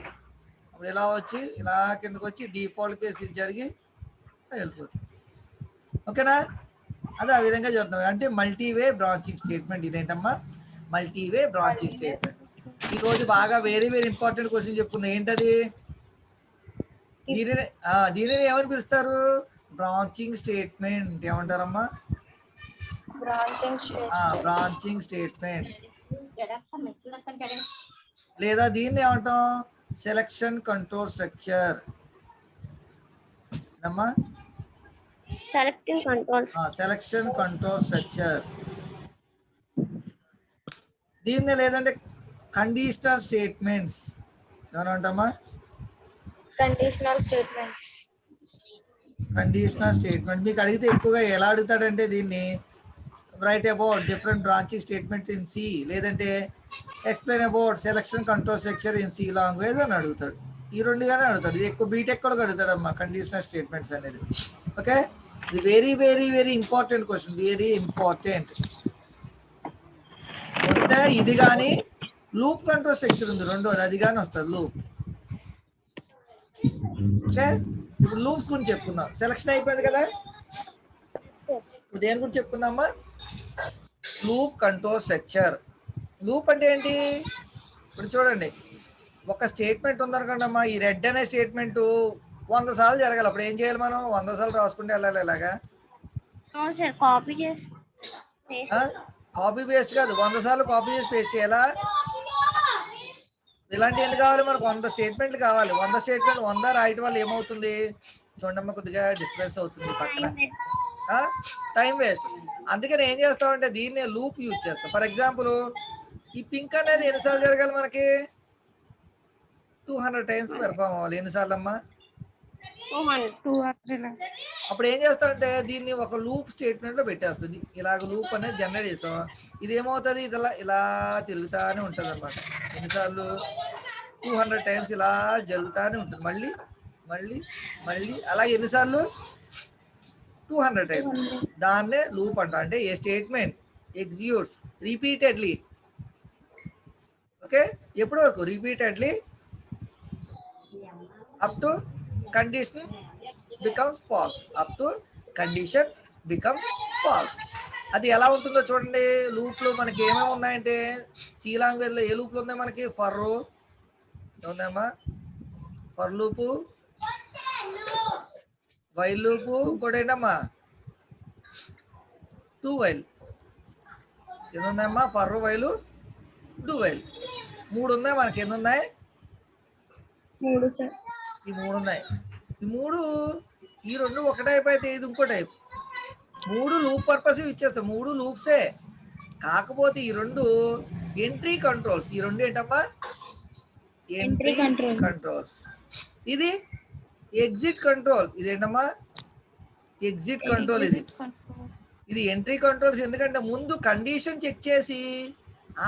అప్పుడు ఇలా వచ్చి ఇలా కిందకు వచ్చి డిఫాల్ట్ కేసు జరిగి వెళ్ళిపోతుంది. ఓకేనా? అదే ఆ విధంగా జరుగుతుంది. అంటే మల్టీవే బ్రాంచింగ్ స్టేట్మెంట్. ఇదేంటమ్మా? Multiway branching statement. ఈ రోజు బాగా వెరీ ఇంపార్టెంట్ క్వశ్చన్ చెప్పుకుంది. ఏంటది? దీనిని ఏమని పిలుస్తారు? Branching statement. ఏమంటారమ్మా? Branching statement. లేదా దీన్ని ఏమంటాం? Selection control structure. అమ్మా, సెలక్షన్ కంట్రోల్ స్ట్రక్చర్. దీన్ని లేదంటే కండిషనల్ స్టేట్మెంట్స్ ఏమంటామా? Conditional statement. మీకు అడిగితే ఎక్కువగా ఎలా అడుగుతాడంటే దీన్ని write about different branching statements in C, లేదంటే explain about selection control structure in C language అని అడుగుతాడు. ఈ రెండుగానే అడుగుతాడు. ఇది ఎక్కువ బీటెక్ కూడా అడుగుతాడమ్మా కండిషనల్ స్టేట్మెంట్స్ అనేది. ఓకే, ఇది very important question. Very important. వస్తే ఇది కానీ లూప్ కంట్రోల్ స్ట్రక్చర్ ఉంది రెండోది, అది కానీ వస్తుంది లూప్. ఓకే, ఇప్పుడు లూప్స్ గురించి చెప్పుకుందాం. సెలక్షన్ అయిపోయింది కదా, ఇప్పుడు దేని గురించి చెప్పుకుందామా? Loop control structure. లూప్ అంటే ఏంటి? ఇప్పుడు చూడండి, ఒక స్టేట్మెంట్ ఉందనుకోండి అమ్మా, ఈ రెడ్ అనే స్టేట్మెంట్ 100 సార్లు జరగాలి. అప్పుడు ఏం చేయాలి మనం? 100 సార్లు రాసుకుంటే వెళ్ళాలి ఇలాగా. అవును సార్, కాపీ చేసి కాపీ పేస్ట్ కాదు, 100 సార్లు కాపీ చేసి పేస్ట్ చేయాలా? ఇలాంటి ఎందుకు కావాలి మనకు? 100 స్టేట్మెంట్లు కావాలి. 100 స్టేట్మెంట్ 100 రాయటం వల్ల ఏమవుతుంది? చూడమ్మా, కొద్దిగా డిస్టర్బెన్స్ అవుతుంది పక్కన, టైం వేస్ట్. అందుకని ఏం చేస్తామంటే దీన్ని లూప్ యూజ్ చేస్తాం. ఫర్ ఎగ్జాంపుల్, ఈ పింక్ అనేది ఎన్నిసార్లు జరగాలి మనకి? 200 టైమ్స్ పెర్ఫామ్ అవ్వాలి. ఎన్నిసార్లు అమ్మా? 200. అప్పుడు ఏం చేస్తారంటే దీన్ని ఒక లూప్ స్టేట్మెంట్ లో పెట్టేస్తుంది. ఇలాగ లూప్ అనేది జనరేట్ చేసాం. ఇది ఏమవుతుంది? ఇది ఇలా తిరుగుతానే ఉంటుంది అనమాట. ఎన్నిసార్లు? 200 టైమ్స్ ఇలా జరుగుతానే ఉంటుంది. మళ్ళీ మళ్ళీ మళ్ళీ అలా ఎన్నిసార్లు? 200 టైమ్స్. దాన్నే లూప్ అంట. అంటే a statement executes repeatedly. Okay, ఎప్పటి వరకు? Repeatedly up to condition becomes false. Up to condition becomes false. అది ఎలా ఉంటుందో చూడండి. లూప్లు మనకి ఏమేమి ఉన్నాయంటే, సి లాంగ్వేజ్లో ఏ లూప్లు ఉన్నాయి మనకి? ఫర్ ఏమున్నాయమ్మా? ఫర్ లూపు, వైల్ లూపు, ఇంకోటి ఏంటమ్మా? Do while. ఎన్ని ఉన్నాయమ్మా? For, వైలు, do while. 3 ఉన్నాయి మనకి. ఎన్ని ఉన్నాయి? 3 సార్. ఈ 3 ఉన్నాయి. ఈ 3, ఈ 2 ఒక టైప్ అయితే ఇది ఇంకో టైప్. 3 లూప్ పర్పస్ ఇచ్చేస్తాం. 3 లూప్సే. కాకపోతే ఈ 2 ఎంట్రీ కంట్రోల్స్. ఈ 2 ఏంటమ్మా? Entry controls. ఇది ఎగ్జిట్ కంట్రోల్. ఇది ఏంటమ్మా? Exit control. ఇది ఎంట్రీ కంట్రోల్స్. ఎందుకంటే ముందు కండిషన్ చెక్ చేసి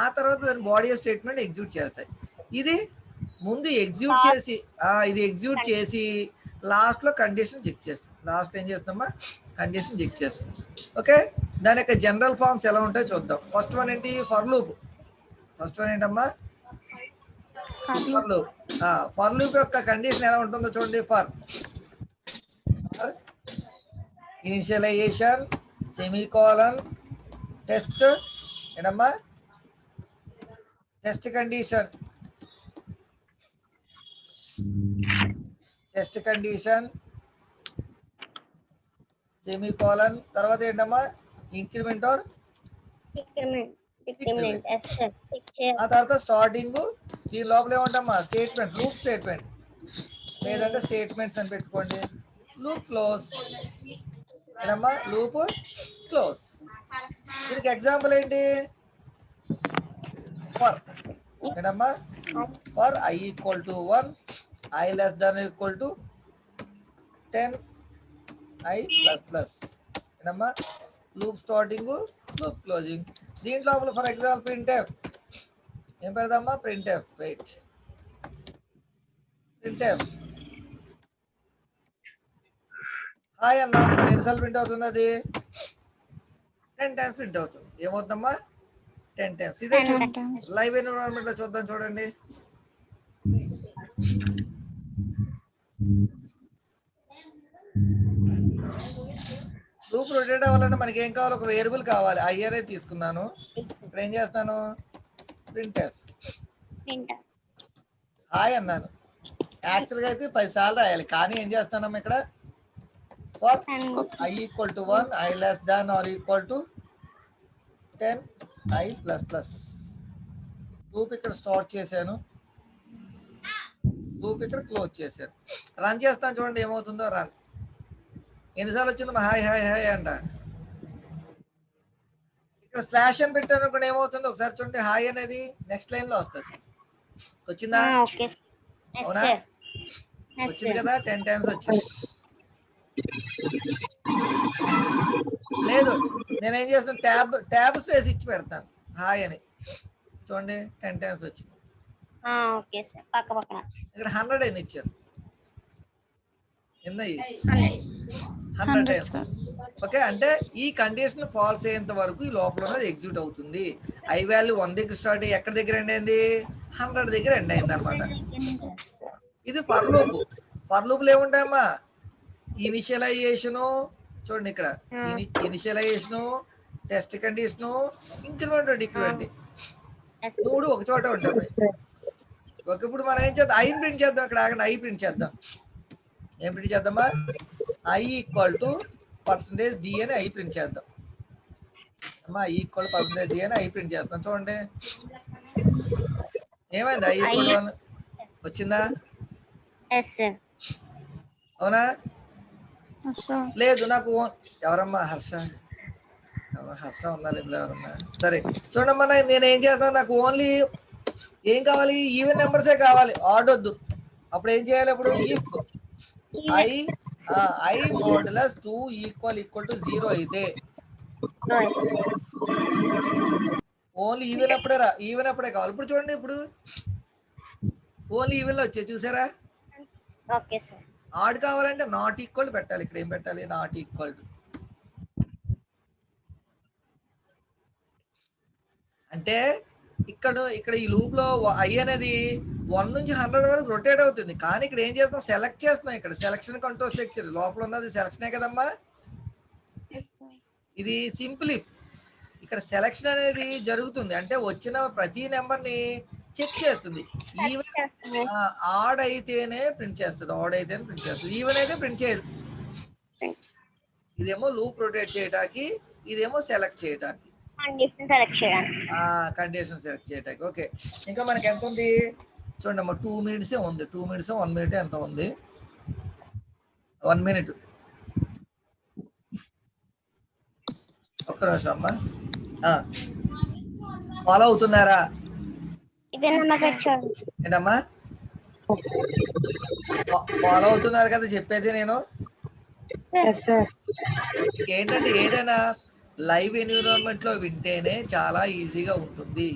ఆ తర్వాత దాని బాడీ స్టేట్మెంట్ ఎగ్జిక్యూట్ చేస్తాయి. ఇది ముందు ఎగ్జిక్యూట్ చేసి ఇది ఎగ్జిక్యూట్ చేసి లాస్ట్ లో కండిషన్ చెక్ చేస్తుంది. లాస్ట్ ఏం చేస్తామా? కండిషన్ చెక్ చేస్తుంది. ఓకే, దాని యొక్క జనరల్ ఫార్మ్స్ ఎలా ఉంటాయో చూద్దాం. ఫస్ట్ వన్ ఏంటి? For loop. ఫస్ట్ వన్ ఏంటమ్మా? For loop. ఫర్ లూప్ యొక్క కండిషన్ ఎలా ఉంటుందో చూడండి. ఫర్ ఇనిషియలైజేషన్, సెమీకోలన్, టెస్ట్ ఏంటమ్మా? Test condition, test condition, semicolon, తర్వాత ఏంటమ్మా? ఇంక్రిమెంట్ ఆర్ ఆ తర్వాత స్టార్టింగ్. దీని లోపల ఏమంటామా? స్టేట్మెంట్, లూప్ స్టేట్మెంట్, లేదంటే స్టేట్మెంట్స్ అని పెట్టుకోండి. Loop close. ఏంటమ్మా? Loop close. దీనికి ఎగ్జాంపుల్ ఏంటి? ఫర్ ఏంటమ్మా? For i equal to 1, i less than equal to 10, i plus plus. ఏంటమ్మా? Loop starting, loop closing. దీంట్లో ఫర్ ఎగ్జాంపుల్ ప్రింట్ఎఫ్ ఏం పెడదామా? ప్రింట్ఎఫ్. వెయిట్, ప్రింట్ఎఫ్ హాయ్ అన్నా. ఎన్నిసార్లు ప్రింట్ అవుతుంది? అది 10 టైమ్స్ ప్రింట్ అవుతుంది. ఏమవుతుందమ్మా? 10 టైమ్స్. ఇదే లైవ్ ఎన్విరాన్మెంట్ లో చూద్దాం. చూడండి, లూప్ రొటేట్ అవ్వాలంటే మనకి ఏం కావాలి? ఒక వేరియబుల్ కావాలి. i అనేది తీసుకున్నాను. ఇప్పుడు ఏం చేస్తాను? ప్రింట్ఎఫ్ హాయ్ అన్నాను. యాక్చువల్గా అయితే 10 సార్లు రాయాలి, కానీ ఏం చేస్తానమ్మా ఇక్కడ? For i equal to 1, i less than or equal to 10, i plus plus. Loop ఇక్కడ స్టార్ట్ చేశాను, లూప్ ఇక్కడ క్లోజ్ చేశాను. రన్ చేస్తాను, చూడండి ఏమవుతుందో. రన్. ఎన్నిసార్లు వచ్చిందమ్మా? హాయ్ హాయ్ హాయ్ అంట. ఇక్కడ స్లాష్ అని పెట్టాను అనుకోండి, ఏమవుతుందో ఒకసారి చూడండి. హాయ్ అనేది నెక్స్ట్ లైన్ లో వస్తుంది. వచ్చిందా? అవునా? వచ్చింది కదా, 10 టైమ్స్ వచ్చింది. లేదు, నేనేం చేస్తాను? ట్యాబ్ స్పేస్ ఇచ్చి పెడతాను హాయ్ అని. చూడండి 10 టైమ్స్ వచ్చింది. ఇక్కడ 100 అని ఇచ్చారు. ఎన్నయ్యి? 100 టైమ్స్. ఓకే, అంటే ఈ కండిషన్ ఫాల్స్ అయ్యేంత వరకు ఈ లోపల ఉన్నది ఎగ్జిక్యూట్ అవుతుంది. ఐ వాల్యూ 1 దగ్గర స్టార్ట్ అయ్యి ఎక్కడ దగ్గర ఎండ్ అయింది, 100 దగ్గర ఎండ్ అయింది అనమాట. ఇది ఫర్ లూప్. ఫర్ లూప్లు ఏముంటాయమ్మా, ఇనిషియలైజేషను చూడండి ఇక్కడ, ఇనిషియలైజేషను, టెస్ట్ కండిషను, ఇంక్రిమెంట్ డిక్రిమెంట్, 3 ఒక చోట ఉంటాయి. ఓకే, ఇప్పుడు మనం ఏం చేద్దాం, ఐ ప్రింట్ చేద్దాం. ఇక్కడ ఆగండి, ఐ ప్రింట్ చేద్దాం. ఏం ప్రింట్ చేద్దామా, I equal to percentage D అని ఐ ప్రింట్ చేద్దాం అమ్మా. ఐ ఈక్వల్ పర్సంటేజ్ డి అని ఐ ప్రింట్ చేస్తాం. చూడండి ఏమైంది, ఐ ఈక్వల్ 1 వచ్చిందా, అవునా? లేదు, నాకు ఎవరమ్మా, హర్ష ఉందా లేదు, ఎవరమ్మా? సరే చూడమ్మా, నేను ఏం చేస్తాను, నాకు ఓన్లీ ఏం కావాలి, ఈవెన్ నెంబర్సే కావాలి, ఆడ్ వద్దు. అప్పుడు ఏం చేయాలి, అప్పుడు ఇఫ్ ఐ మోడులస్ 2 ఈక్వల్ టు 0 అయితే ఓన్లీ ఈవెన్ అప్పుడే కావాలి. ఇప్పుడు చూడండి, ఇప్పుడు ఓన్లీ ఈవెన్ లో వచ్చాయి చూసారా. Okay sir. ఆడ్ కావాలంటే నాట్ ఈక్వల్ పెట్టాలి. ఇక్కడ ఏం పెట్టాలి, నాట్ ఈక్వల్ టు. అంటే ఇక్కడ ఈ లూప్ లో ఐ అనేది 1 నుంచి 100 వరకు రొటేట్ అవుతుంది. కానీ ఇక్కడ ఏం చేస్తాం, సెలెక్ట్ చేస్తున్నాం. ఇక్కడ సెలక్షన్ కంట్రోల్ స్ట్రక్చర్ లోపల ఉన్నది సెలక్షనే కదమ్మా. ఇది సింపుల్. ఇక్కడ సెలక్షన్ అనేది జరుగుతుంది, అంటే వచ్చిన ప్రతి నెంబర్ ని చెక్ చేస్తుంది. ఈవెన్ ఆడ్ అయితేనే ప్రింట్ చేస్తుంది, ఈవెన్ అయితే ప్రింట్ చేయదు. ఇదేమో లూప్ రొటేట్ చేయడానికి, ఇదేమో సెలెక్ట్ చేయడానికి, కండిషన్ సెలెక్ట్ చేయడానికి. ఓకే, ఇంకా మనకి ఎంత ఉంది చూడండి అమ్మా, 2 minutes ఉంది. 2 minutes 1 minute ఎంత ఉంది, 1 minute. ఒక్క నిమిషం అమ్మా, ఫాలో అవుతున్నారా? ఏంటమ్మా, ఫాలో అవుతున్నారు కదా చెప్పేది నేను. ఏంటంటే ఏదైనా లైవ్ ఎన్విరాన్మెంట్ లో వింటేనే చాలా ఈజీగా ఉంటుంది.